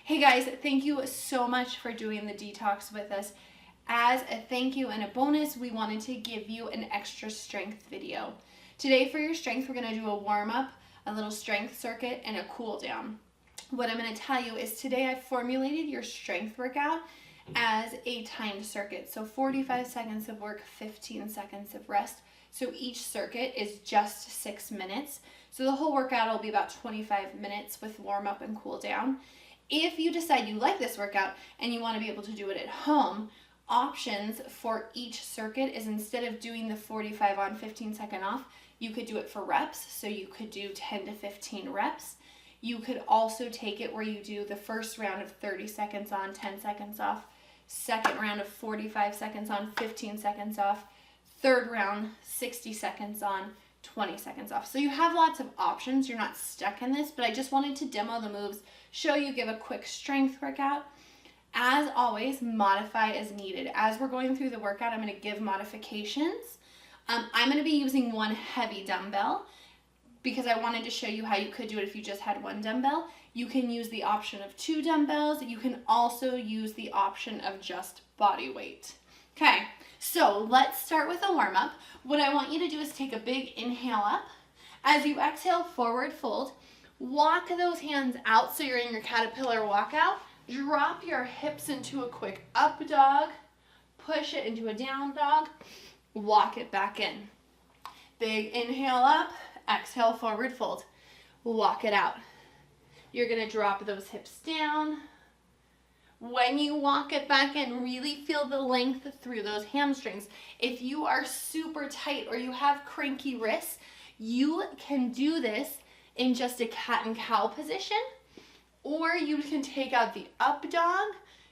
Hey guys, thank you so much for doing the detox with us. As a thank you and a bonus, we wanted to give you an extra strength video. Today for your strength, we're going to do a warm up, a little strength circuit, and a cool down. What I'm going to tell you is today I've formulated your strength workout as a timed circuit. So 45 seconds of work, 15 seconds of rest. So each circuit is just 6 minutes. So the whole workout will be about 25 minutes with warm up and cool down. If you decide you like this workout and you want to be able to do it at home, options for each circuit is instead of doing the 45 on, 15 second off, you could do it for reps. So you could do 10 to 15 reps. You could also take it where you do the first round of 30 seconds on, 10 seconds off, second round of 45 seconds on, 15 seconds off, third round, 60 seconds on, 20 seconds off. So you have lots of options. You're not stuck in this, but I just wanted to demo the moves, show you, give a quick strength workout. As always, modify as needed. As we're going through the workout, I'm going to give modifications. I'm going to be using one heavy dumbbell because I wanted to show you how you could do it if you just had one dumbbell. You can use the option of 2 dumbbells. You can also use the option of just body weight. Okay, so let's start with a warm up. What I want you to do is take a big inhale up. As you exhale, forward fold. Walk those hands out so you're in your caterpillar walkout. Drop your hips into a quick up dog. Push it into a down dog. Walk it back in. Big inhale up. Exhale, forward fold. Walk it out. You're going to drop those hips down. When you walk it back in, really feel the length through those hamstrings. If you are super tight or you have cranky wrists, you can do this in just a cat and cow position, or you can take out the up dog.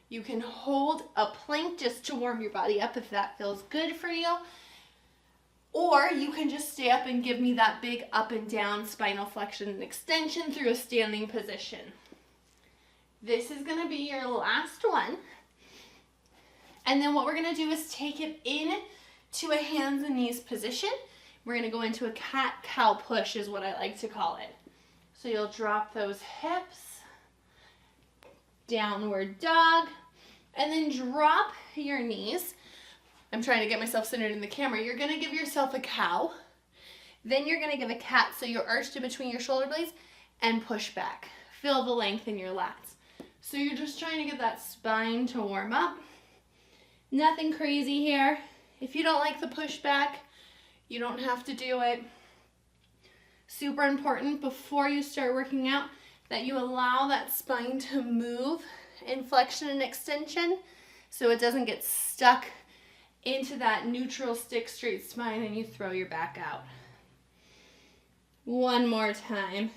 You can hold a plank just to warm your body up if that feels good for you. Or you can just stay up and give me that big up and down spinal flexion and extension through a standing position. This is going to be your last one. And then what we're going to do is take it in to a hands and knees position. We're going to go into a cat-cow push is what I like to call it. So you'll drop those hips, downward dog, and then drop your knees. I'm trying to get myself centered in the camera. You're going to give yourself a cow. Then you're going to give a cat, so you're arched in between your shoulder blades and push back. Feel the length in your lats. So you're just trying to get that spine to warm up. Nothing crazy here. If you don't like the pushback, you don't have to do it. Super important before you start working out that you allow that spine to move in flexion and extension so it doesn't get stuck into that neutral stick straight spine and you throw your back out. One more time.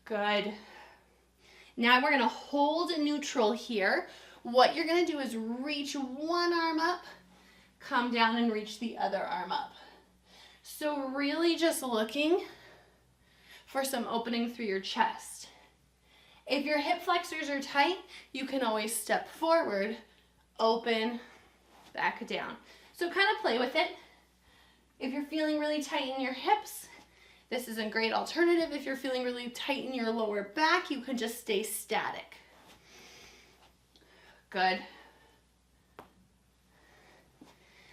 Good. Now we're going to hold neutral here. What you're going to do is reach one arm up, come down and reach the other arm up. So really just looking for some opening through your chest. If your hip flexors are tight, you can always step forward, open, back down. So kind of play with it. If you're feeling really tight in your hips, this is a great alternative. If you're feeling really tight in your lower back, you can just stay static. Good.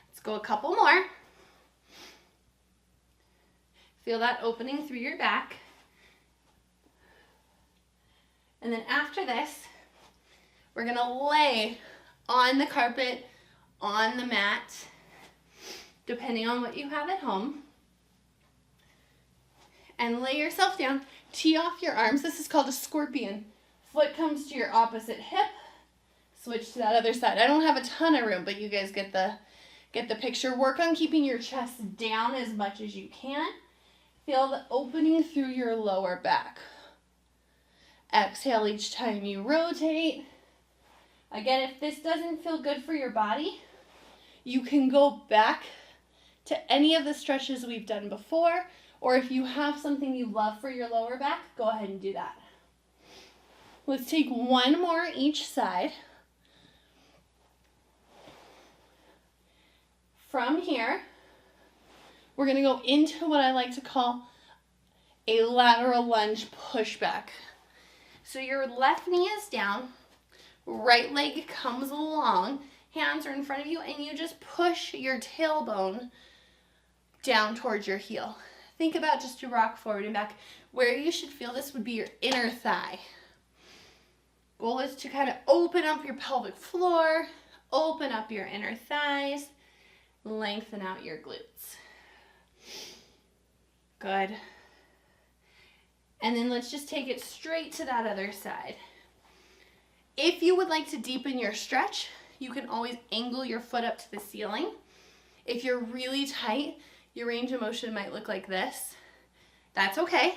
Let's go a couple more. Feel that opening through your back. And then after this, we're going to lay on the carpet, on the mat, depending on what you have at home. And lay yourself down, tee off your arms. This is called a scorpion. Foot comes to your opposite hip, switch to that other side. I don't have a ton of room, but you guys get the picture. Work on keeping your chest down as much as you can. Feel the opening through your lower back. Exhale each time you rotate. Again, if this doesn't feel good for your body, you can go back to any of the stretches we've done before. Or if you have something you love for your lower back, go ahead and do that. Let's take one more each side. From here, we're going to go into what I like to call a lateral lunge pushback. So your left knee is down, right leg comes along, hands are in front of you, and you just push your tailbone down towards your heel. Think about just to rock forward and back. Where you should feel this would be your inner thigh. Goal is to kind of open up your pelvic floor, open up your inner thighs, lengthen out your glutes. Good. And then let's just take it straight to that other side. If you would like to deepen your stretch, you can always angle your foot up to the ceiling. If you're really tight, your range of motion might look like this. That's okay.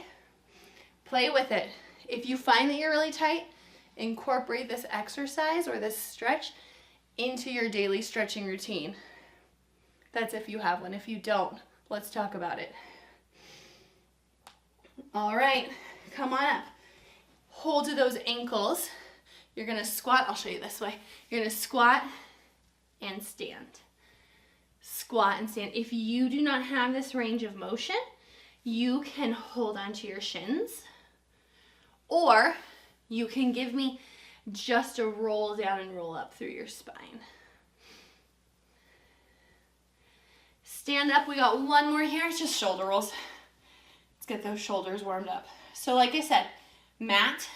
Play with it. If you find that you're really tight, incorporate this exercise or this stretch into your daily stretching routine. That's if you have one. If you don't, let's talk about it. All right, come on up. Hold to those ankles. You're gonna squat. I'll show you this way. You're gonna squat and stand. Squat and stand. If you do not have this range of motion, you can hold onto your shins, or you can give me just a roll down and roll up through your spine. Stand up. We got one more here. It's just shoulder rolls. Let's get those shoulders warmed up. So like I said, mat.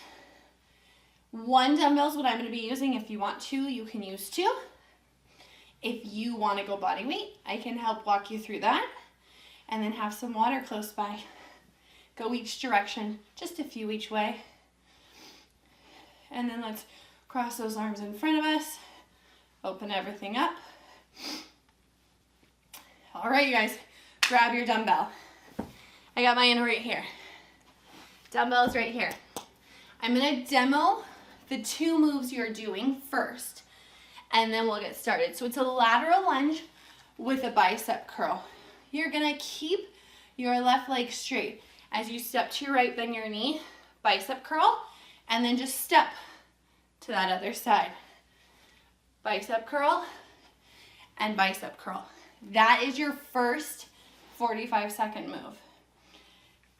1 dumbbell is what I'm going to be using. If you want 2, you can use 2. If you want to go body weight, I can help walk you through that. And then have some water close by. Go each direction, just a few each way. And then let's cross those arms in front of us. Open everything up. All right, you guys, grab your dumbbell. I got mine right here. Dumbbell's right here. I'm gonna demo the 2 moves you're doing first, and then we'll get started. So it's a lateral lunge with a bicep curl. You're gonna keep your left leg straight. As you step to your right, bend your knee, bicep curl, and then just step to that other side. Bicep curl and bicep curl. That is your first 45-second move.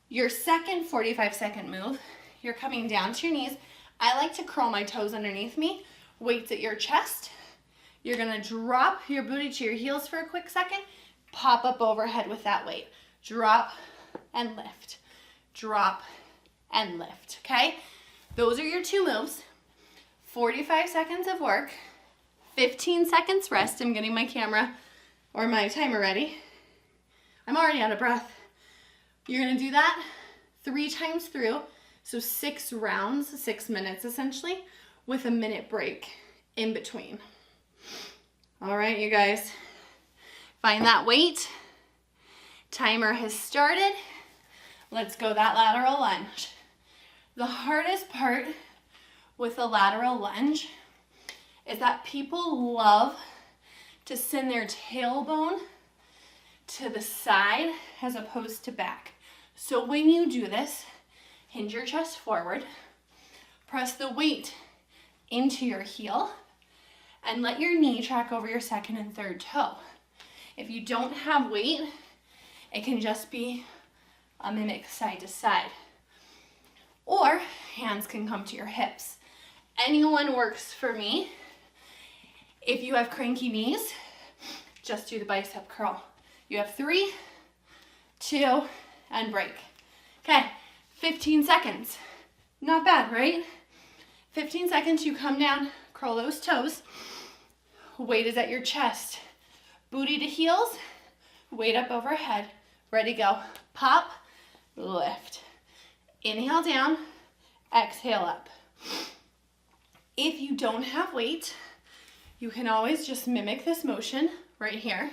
Your second 45-second move, you're coming down to your knees. I like to curl my toes underneath me, weights at your chest. You're gonna drop your booty to your heels for a quick second, pop up overhead with that weight. Drop and lift, drop and lift, okay? Those are your 2 moves. 45 seconds of work, 15 seconds rest. I'm getting my camera or my timer ready. I'm already out of breath. You're gonna do that 3 times through, so 6 rounds, 6 minutes essentially, with a minute break in between. All right, you guys, find that weight. Timer has started. Let's go that lateral lunge. The hardest part with a lateral lunge is that people love to send their tailbone to the side as opposed to back. So when you do this, hinge your chest forward, press the weight into your heel, and let your knee track over your second and third toe. If you don't have weight, it can just be a mimic side to side. Or hands can come to your hips. Anyone works for me. If you have cranky knees, just do the bicep curl. You have 3, 2, and break. Okay, 15 seconds. Not bad, right? 15 seconds, you come down, curl those toes. Weight is at your chest. Booty to heels, weight up overhead. Ready, go. Pop, lift. Inhale down, exhale up. If you don't have weight, you can always just mimic this motion right here.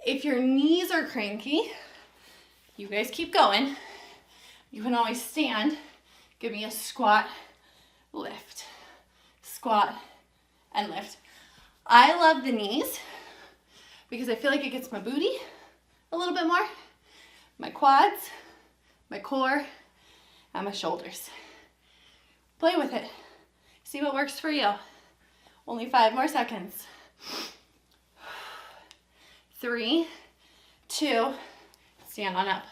If your knees are cranky, you guys keep going. You can always stand. Give me a squat, lift, squat, and lift. I love the knees because I feel like it gets my booty a little bit more, my quads, my core, and my shoulders. Play with it. See what works for you. Only 5 more seconds. 3, 2, stand on up.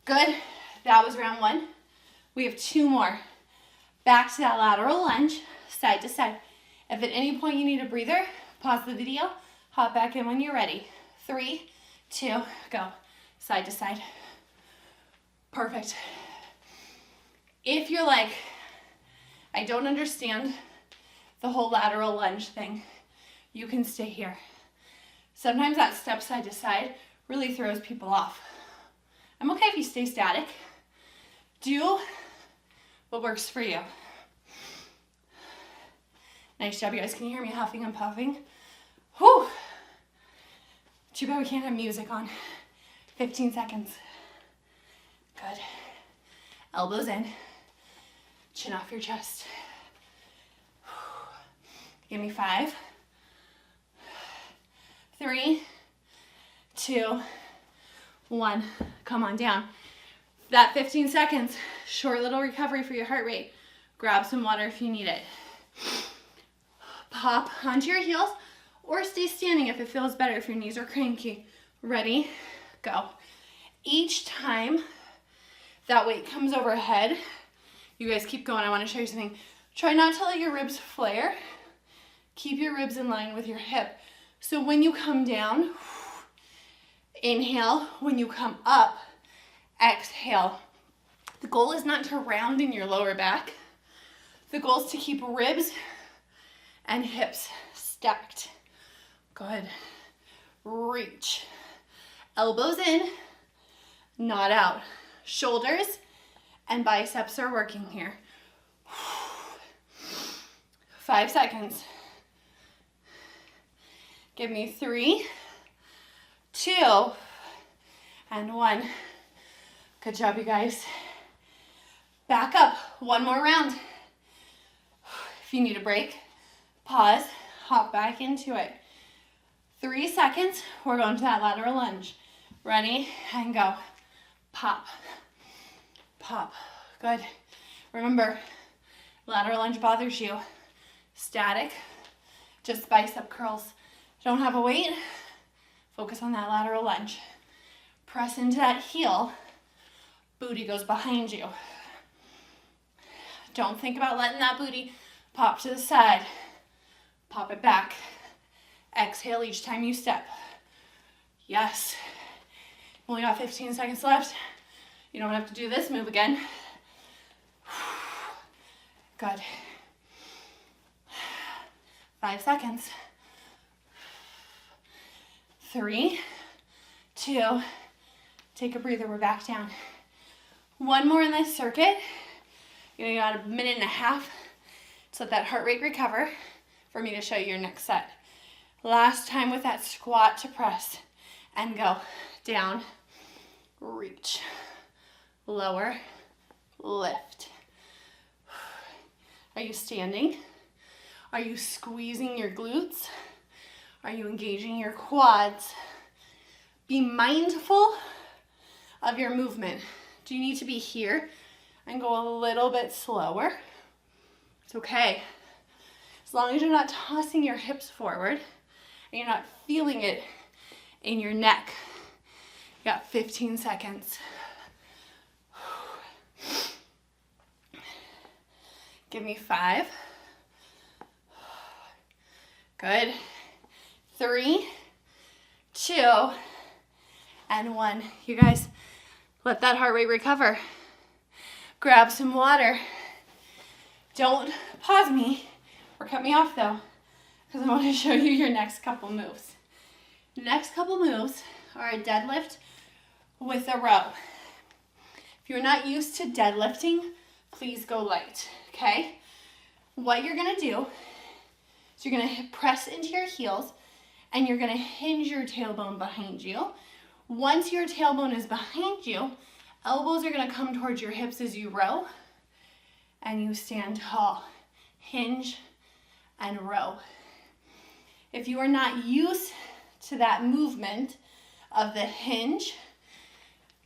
Good. That was round 1. We have 2 more. Back to that lateral lunge, side to side. If at any point you need a breather, pause the video, hop back in when you're ready. 3, 2, go. Side to side. Perfect. If you're like, I don't understand the whole lateral lunge thing, you can stay here. Sometimes that step side to side really throws people off. I'm okay if you stay static. Do what works for you. Nice job, you guys. Can you hear me huffing and puffing? Whew. Too bad we can't have music on. 15 seconds. Good. Elbows in. Chin off your chest. Give me 5, 3, 2, 1. Come on down. That 15 seconds, short little recovery for your heart rate. Grab some water if you need it. Pop onto your heels or stay standing if it feels better, if your knees are cranky. Ready, go. Each time that weight comes overhead, you guys keep going. I want to show you something. Try not to let your ribs flare. Keep your ribs in line with your hip. So when you come down, inhale. When you come up, exhale. The goal is not to round in your lower back. The goal is to keep ribs and hips stacked. Good. Reach. Elbows in, not out. Shoulders and biceps are working here. 5 seconds. Give me 3, 2, and 1. Good job, you guys. Back up. 1 more round. If you need a break, pause, hop back into it. 3 seconds. We're going to that lateral lunge. Ready, and go. Pop, pop. Good. Remember, lateral lunge bothers you. Static, just bicep curls. Don't have a weight, focus on that lateral lunge. Press into that heel, booty goes behind you. Don't think about letting that booty pop to the side. Pop it back. Exhale each time you step. Yes. Only got 15 seconds left. You don't have to do this move again. Good. 5 seconds. 3, 2, take a breather, we're back down. 1 more in this circuit. You got a minute and a half to let that heart rate recover for me to show you your next set. Last time with that squat to press and go. Down, reach, lower, lift. Are you standing? Are you squeezing your glutes? Are you engaging your quads? Be mindful of your movement. Do you need to be here and go a little bit slower? It's okay. As long as you're not tossing your hips forward and you're not feeling it in your neck. You got 15 seconds. Give me 5. Good. 3, 2, and 1. You guys, let that heart rate recover. Grab some water. Don't pause me or cut me off though, because I want to show you your next couple moves. Next couple moves are a deadlift with a row. If you're not used to deadlifting, please go light, okay? What you're gonna do is you're gonna press into your heels and you're gonna hinge your tailbone behind you. Once your tailbone is behind you, elbows are gonna come towards your hips as you row and you stand tall. Hinge and row. If you are not used to that movement of the hinge,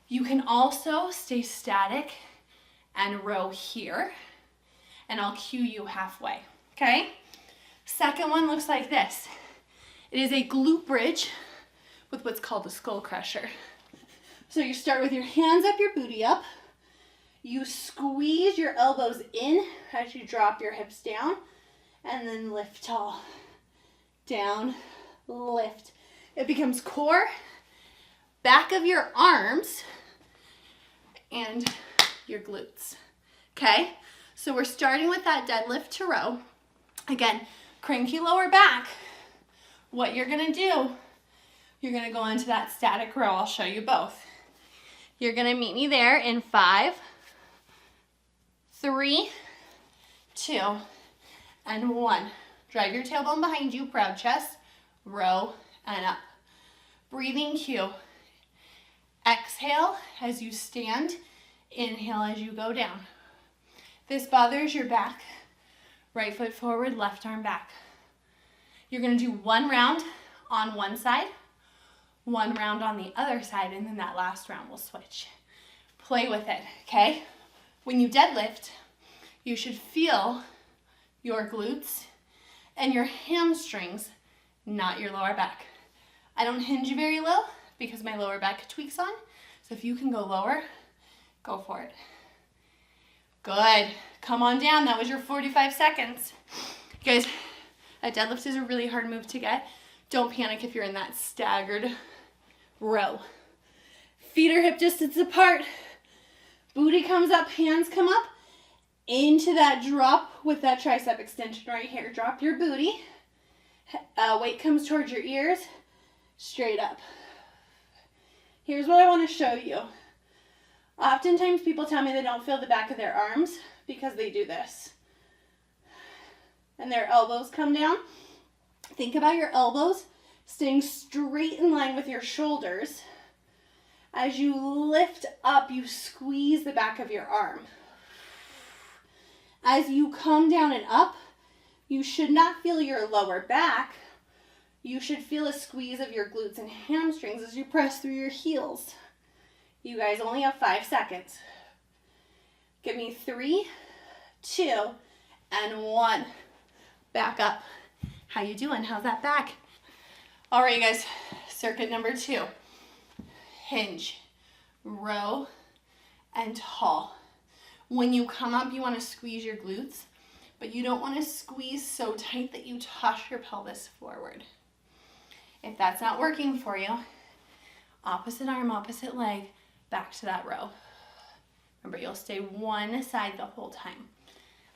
you can also stay static and row here, and I'll cue you halfway, okay? Second one looks like this. It is a glute bridge with what's called a skull crusher. So you start with your hands up, your booty up. You squeeze your elbows in as you drop your hips down, and then lift tall. Down, lift. It becomes core, back of your arms, and your glutes. Okay? So we're starting with that deadlift to row. Again, cranky lower back. What you're gonna do, you're gonna go into that static row. I'll show you both. You're gonna meet me there in 5, 3, 2, and 1. Drive your tailbone behind you, proud chest, row, and up. Breathing cue. Exhale as you stand, inhale as you go down. If this bothers your back, right foot forward, left arm back. You're gonna do 1 round on one side, 1 round on the other side, and then that last round will switch. Play with it, okay? When you deadlift, you should feel your glutes and your hamstrings, not your lower back. I don't hinge very low because my lower back tweaks on, so if you can go lower, go for it. Good. Come on down. That was your 45 seconds. Guys, a deadlift is a really hard move to get. Don't panic if you're in that staggered row. Feet are hip distance apart. Booty comes up, hands come up into that drop with that tricep extension right here. Drop your booty. Weight comes towards your ears, straight up. Here's what I want to show you. Oftentimes people tell me they don't feel the back of their arms because they do this. And their elbows come down. Think about your elbows staying straight in line with your shoulders. As you lift up, you squeeze the back of your arm. As you come down and up, you should not feel your lower back. You should feel a squeeze of your glutes and hamstrings as you press through your heels. You guys only have 5 seconds. Give me 3, 2, and 1. Back up. How you doing? How's that back? All right, you guys, circuit number 2. Hinge, row, and tall. When you come up, you want to squeeze your glutes, but you don't want to squeeze so tight that you toss your pelvis forward. If that's not working for you, opposite arm, opposite leg, back to that row. Remember, you'll stay one side the whole time.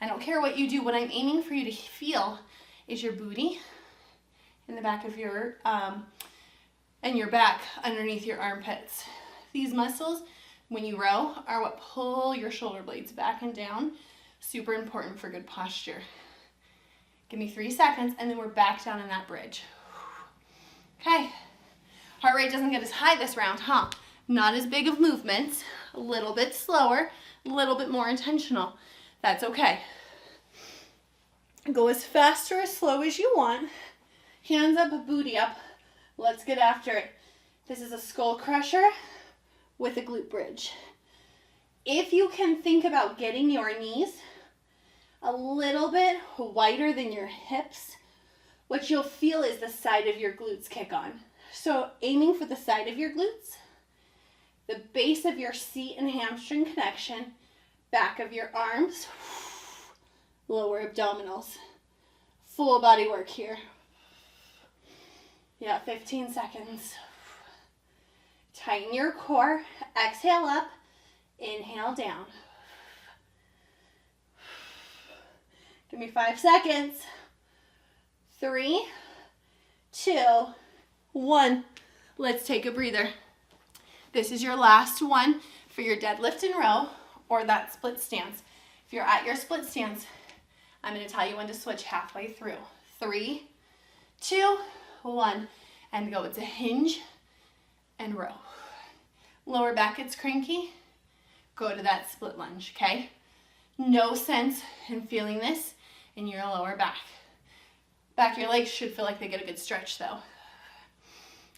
I don't care what you do. What I'm aiming for you to feel is your booty in the back of your, and your back underneath your armpits. These muscles, when you row, are what pull your shoulder blades back and down. Super important for good posture. Give me 3 seconds, and then we're back down in that bridge. Okay. Heart rate doesn't get as high this round, huh? Not as big of movements, a little bit slower, a little bit more intentional. That's okay. Go as fast or as slow as you want. Hands up, booty up. Let's get after it. This is a skull crusher with a glute bridge. If you can think about getting your knees a little bit wider than your hips, what you'll feel is the side of your glutes kick on. So aiming for the side of your glutes, the base of your seat and hamstring connection, back of your arms, lower abdominals. Full body work here. Yeah, 15 seconds. Tighten your core. Exhale up. Inhale down. Give me 5 seconds. 3, 2, 1. Let's take a breather. This is your last one for your deadlift and row or that split stance. If you're at your split stance, I'm going to tell you when to switch halfway through. 3, 2, 1, and go. It's a hinge and row. Lower back gets cranky, go to that split lunge, okay? No sense in feeling this in your lower back. Back of your legs should feel like they get a good stretch though.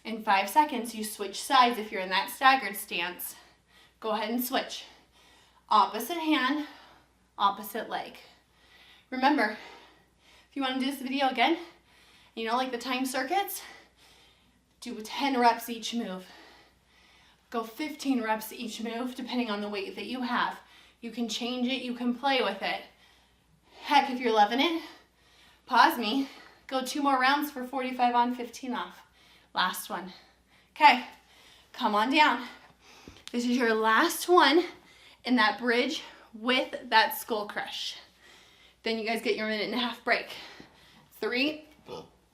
In 5 seconds, you switch sides if you're in that staggered stance. Go ahead and switch. Opposite hand, opposite leg. Remember, if you want to do this video again, you know, like the time circuits, do 10 reps each move. Go 15 reps each move, depending on the weight that you have. You can change it, you can play with it. Heck, if you're loving it, pause me. Go 2 more rounds for 45 on, 15 off. Last one. Okay, come on down. This is your last one in that bridge with that skull crush. Then you guys get your 1.5-minute break. 3,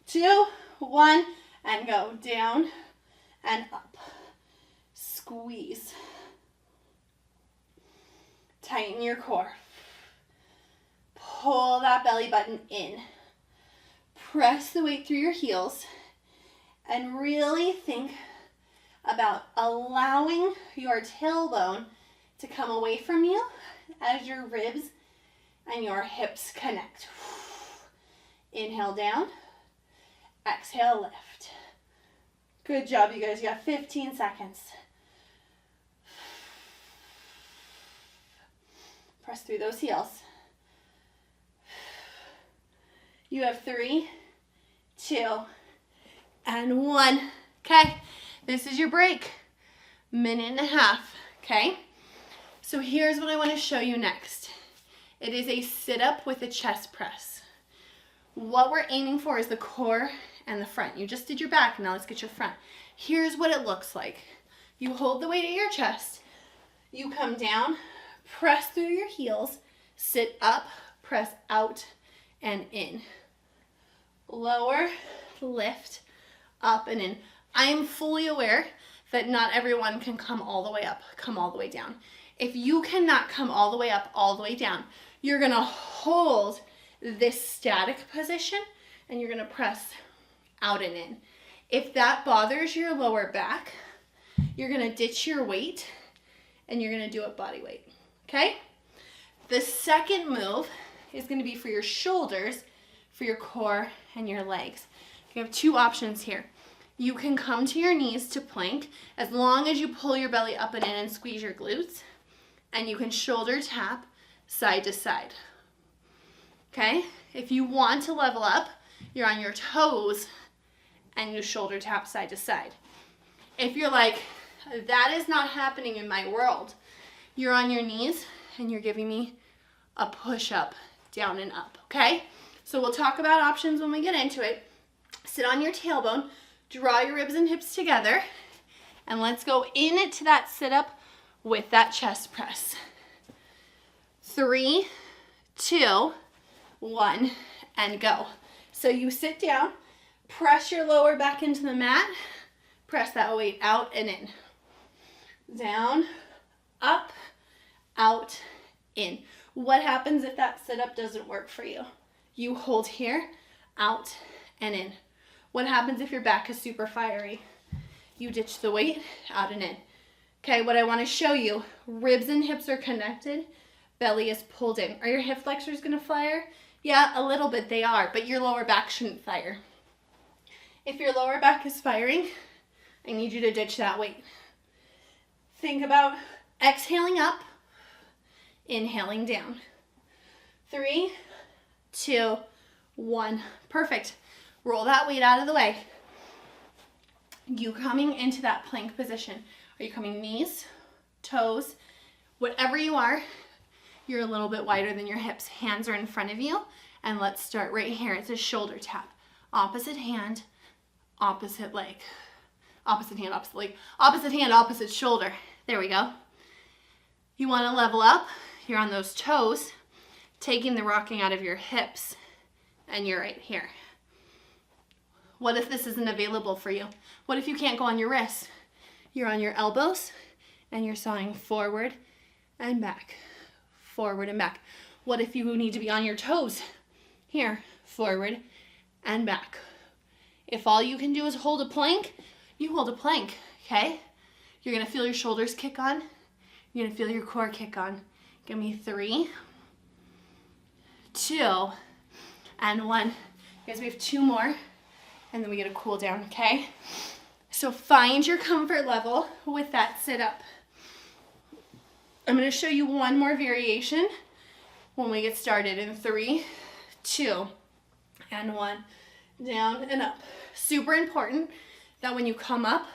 2, 1, and go down and up. Squeeze. Tighten your core. Pull that belly button in. Press the weight through your heels and really think about allowing your tailbone to come away from you as your ribs and your hips connect. Inhale down, exhale lift. Good job, you guys. You got 15 seconds. Press through those heels. You have 3, 2, and 1. Okay, this is your break. 1.5 minutes, okay? So here's what I want to show you next. It is a sit-up with a chest press. What we're aiming for is the core and the front. You just did your back, now let's get your front. Here's what it looks like. You hold the weight at your chest, you come down, press through your heels, sit up, press out and in. Lower, lift, up and in. I am fully aware that not everyone can come all the way up, come all the way down. If you cannot come all the way up, all the way down, you're gonna hold this static position and you're gonna press out and in. If that bothers your lower back, you're gonna ditch your weight and you're gonna do it body weight, okay? The second move is gonna be for your shoulders, for your core and your legs. You have 2 options here. You can come to your knees to plank as long as you pull your belly up and in and squeeze your glutes, and you can shoulder tap side to side. Okay? If you want to level up, you're on your toes and you shoulder tap side to side. If you're like, that is not happening in my world, you're on your knees and you're giving me a push up, down and up, okay? So we'll talk about options when we get into it. Sit on your tailbone, draw your ribs and hips together, and let's go into that sit up with that chest press. 3, 2, 1, and go. So you sit down, press your lower back into the mat, press that weight out and in. Down, up, out, in. What happens if that sit-up doesn't work for you? You hold here, out, and in. What happens if your back is super fiery? You ditch the weight, out and in. Okay, what I want to show you, ribs and hips are connected, belly is pulled in. Are your hip flexors going to fire? Yeah, a little bit they are, but your lower back shouldn't fire. If your lower back is firing, I need you to ditch that weight. Think about exhaling up, inhaling down. 3, 2, 1. Perfect. Roll that weight out of the way. You coming into that plank position. Are you coming knees, toes, whatever you are, you're a little bit wider than your hips. Hands are in front of you. And let's start right here. It's a shoulder tap. Opposite hand, opposite leg. Opposite hand, opposite leg. Opposite hand, opposite shoulder. There we go. You want to level up. You're on those toes, taking the rocking out of your hips, and you're right here. What if this isn't available for you? What if you can't go on your wrists? You're on your elbows, and you're sawing forward and back, forward and back. What if you need to be on your toes? Here, forward and back. If all you can do is hold a plank, you hold a plank, okay? You're gonna feel your shoulders kick on. You're gonna feel your core kick on. Give me 3, 2, and 1. Guys, we have 2 more, and then we get a cool down, okay? So find your comfort level with that sit up. I'm gonna show you one more variation when we get started in 3, 2, and 1. Down and up. Super important that when you come up,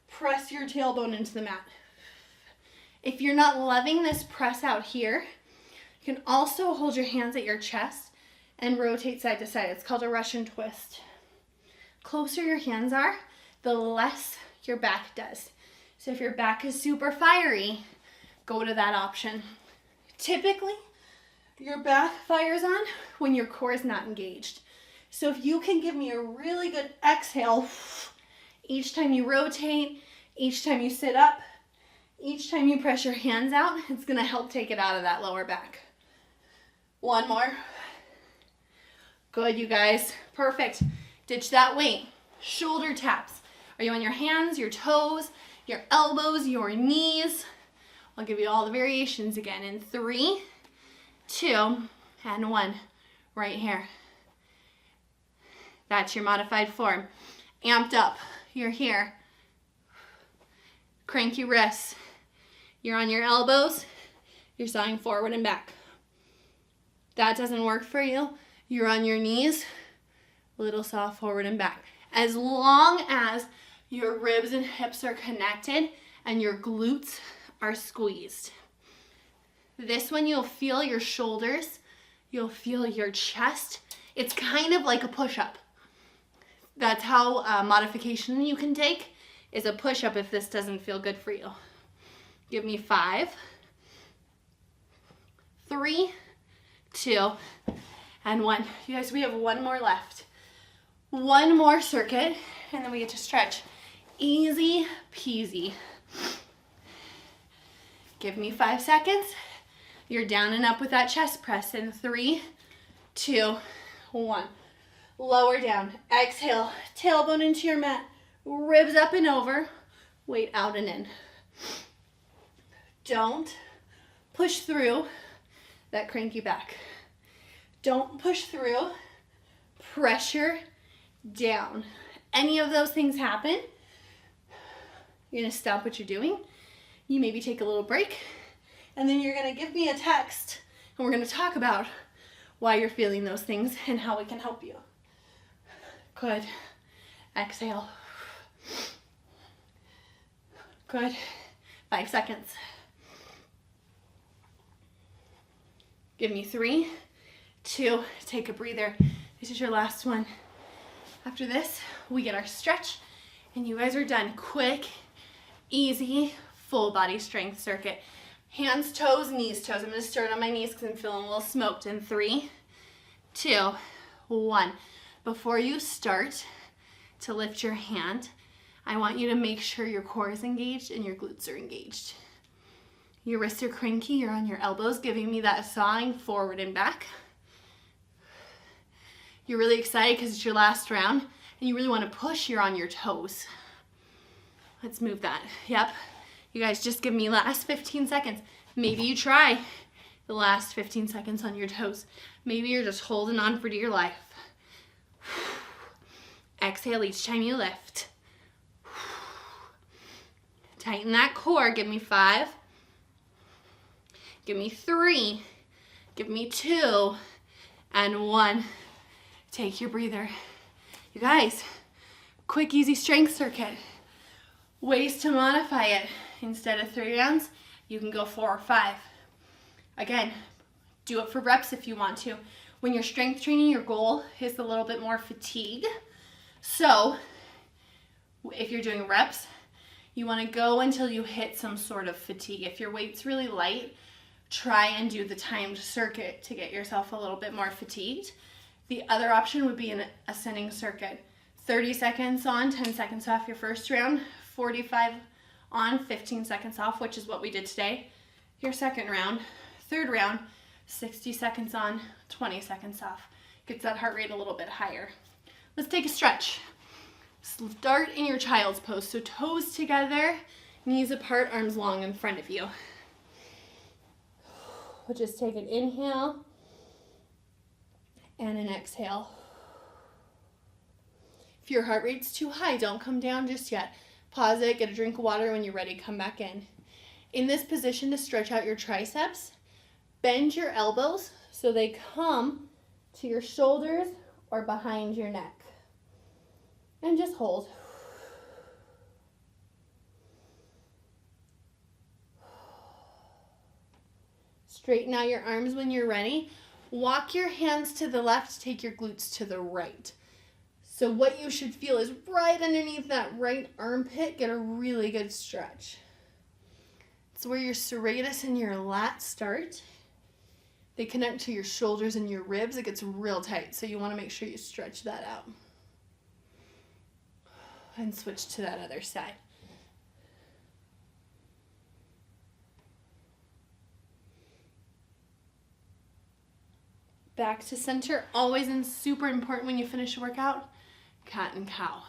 press your tailbone into the mat. If you're not loving this press out here, you can also hold your hands at your chest and rotate side to side. It's called a Russian twist. Closer your hands are, the less your back does. So if your back is super fiery, go to that option. Typically, your back fires on when your core is not engaged. So if you can give me a really good exhale, each time you rotate, each time you sit up, each time you press your hands out, it's gonna help take it out of that lower back. One more. Good, you guys. Perfect. Ditch that weight. Shoulder taps. Are you on your hands, your toes, your elbows, your knees? I'll give you all the variations again in 3, 2, and 1. Right here. That's your modified form. Amped up. You're here. Crank your wrists. You're on your elbows. You're sawing forward and back. That doesn't work for you. You're on your knees. Little saw forward and back. As long as your ribs and hips are connected and your glutes are squeezed. This one you'll feel your shoulders. You'll feel your chest. It's kind of like a push-up. That's how modification you can take is a push-up if this doesn't feel good for you. Give me 5, 3, 2, and 1. You guys, we have one more left. One more circuit, and then we get to stretch. Easy peasy. Give me 5 seconds. You're down and up with that chest press in 3, 2, 1. Lower down. Exhale. Tailbone into your mat. Ribs up and over. Weight out and in. Don't push through that cranky back. Don't push through. Pressure down. Any of those things happen, you're gonna stop what you're doing. You maybe take a little break, and then you're gonna give me a text, and we're gonna talk about why you're feeling those things and how we can help you. Good. Exhale. Good. 5 seconds. Give me 3, 2, take a breather. This is your last one. After this, we get our stretch, and you guys are done. Quick, easy, full body strength circuit. Hands, toes, knees, toes. I'm gonna start on my knees because I'm feeling a little smoked in 3, 2, 1. Before you start to lift your hand, I want you to make sure your core is engaged and your glutes are engaged. Your wrists are cranky, you're on your elbows, giving me that sawing forward and back. You're really excited because it's your last round, and you really want to push, you're on your toes. Let's move that. Yep. You guys just give me last 15 seconds. Maybe you try the last 15 seconds on your toes. Maybe you're just holding on for dear life. Exhale each time you lift. Tighten that core. Give me 5. Give me 3. Give me 2. And 1. Take your breather. You guys, quick, easy strength circuit. Ways to modify it. Instead of 3 rounds, you can go 4 or 5. Again, do it for reps if you want to. When you're strength training, your goal is a little bit more fatigue. So if you're doing reps, you want to go until you hit some sort of fatigue. If your weight's really light, try and do the timed circuit to get yourself a little bit more fatigued. The other option would be an ascending circuit. 30 seconds on, 10 seconds off your first round, 45 on, 15 seconds off, which is what we did today. Your second round, third round, 60 seconds on, 20 seconds off. Gets that heart rate a little bit higher. Let's take a stretch. Start in your child's pose. So toes together, knees apart, arms long in front of you. We'll just take an inhale and an exhale. If your heart rate's too high, don't come down just yet. Pause it, get a drink of water. When you're ready, come back in. In this position, to stretch out your triceps, bend your elbows so they come to your shoulders or behind your neck. And just hold. Straighten out your arms when you're ready. Walk your hands to the left, take your glutes to the right. So what you should feel is right underneath that right armpit, get a really good stretch. It's where your serratus and your lats start. They connect to your shoulders and your ribs. It gets real tight, so you want to make sure you stretch that out. And switch to that other side. Back to center, always and super important when you finish a workout, cat and cow.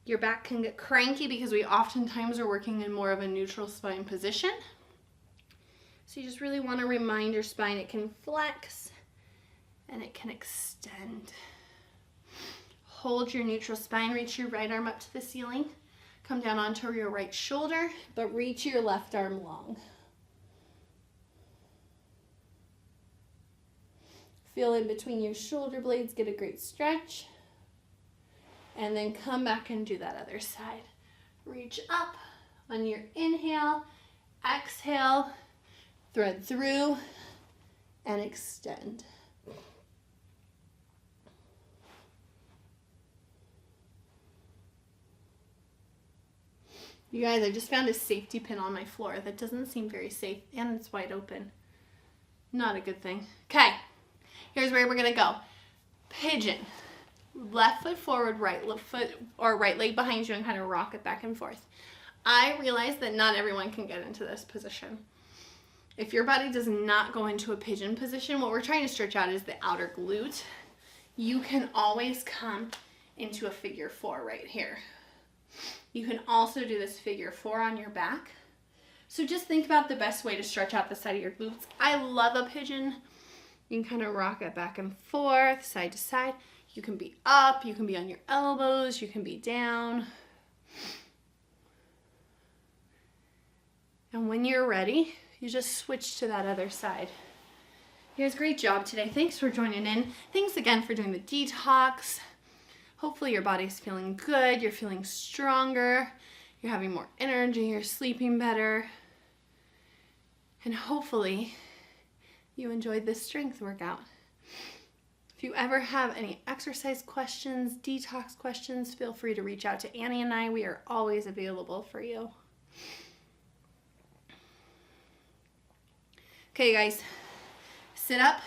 Your back can get cranky because we oftentimes are working in more of a neutral spine position. So you just really want to remind your spine it can flex and it can extend. Hold your neutral spine, reach your right arm up to the ceiling. Come down onto your right shoulder, but reach your left arm long. Feel in between your shoulder blades, get a great stretch. And then come back and do that other side. Reach up on your inhale, exhale, thread through, and extend. You guys, I just found a safety pin on my floor. That doesn't seem very safe, and it's wide open. Not a good thing. Okay, here's where we're gonna go. Pigeon. Left foot forward, right foot or right leg behind you, and kind of rock it back and forth. I realize that not everyone can get into this position. If your body does not go into a pigeon position, what we're trying to stretch out is the outer glute. You can always come into a figure four right here. You can also do this figure four on your back. So just think about the best way to stretch out the side of your glutes. I love a pigeon. You can kind of rock it back and forth, side to side. You can be up, you can be on your elbows, you can be down. And when you're ready, you just switch to that other side. You guys, great job today. Thanks for joining in. Thanks again for doing the detox. Hopefully your body's feeling good, you're feeling stronger, you're having more energy, you're sleeping better. And hopefully you enjoyed this strength workout. If you ever have any exercise questions, detox questions, feel free to reach out to Annie and I. We are always available for you. Okay, guys, sit up,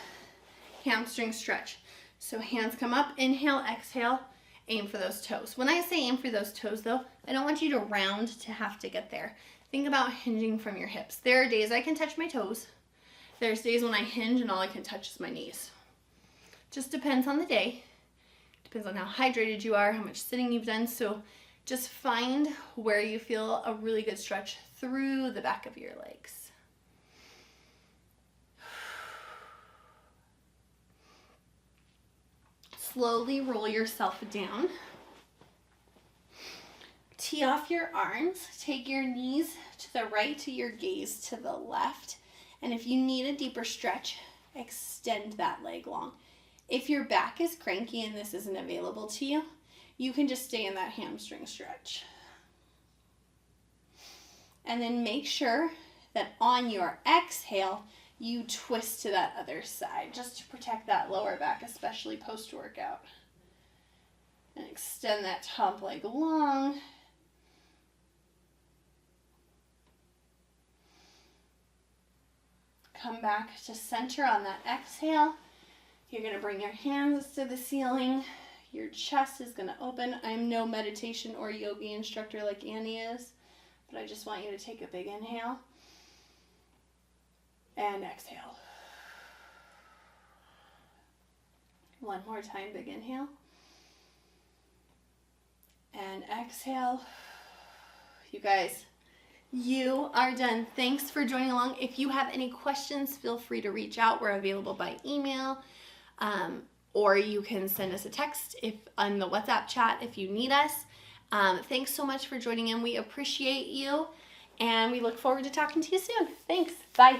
hamstring stretch. So hands come up, inhale, exhale, aim for those toes. When I say aim for those toes, though, I don't want you to round to have to get there. Think about hinging from your hips. There are days I can touch my toes. There's days when I hinge and all I can touch is my knees. Just depends on the day. Depends on how hydrated you are, how much sitting you've done. So just find where you feel a really good stretch through the back of your legs. Slowly roll yourself down. Tee off your arms. Take your knees to the right, your gaze to the left. And if you need a deeper stretch, extend that leg long. If your back is cranky and this isn't available to you, you can just stay in that hamstring stretch. And then make sure that on your exhale, you twist to that other side, just to protect that lower back, especially post-workout. And extend that top leg long. Come back to center on that exhale. You're going to bring your hands to the ceiling. Your chest is going to open. I'm no meditation or yoga instructor like Annie is, but I just want you to take a big inhale and exhale. One more time, big inhale and exhale. You guys, you are done. Thanks for joining along. If you have any questions, feel free to reach out. We're available by email. Or you can send us a text on the WhatsApp chat if you need us. Thanks so much for joining in. We appreciate you, and we look forward to talking to you soon. Thanks. Bye.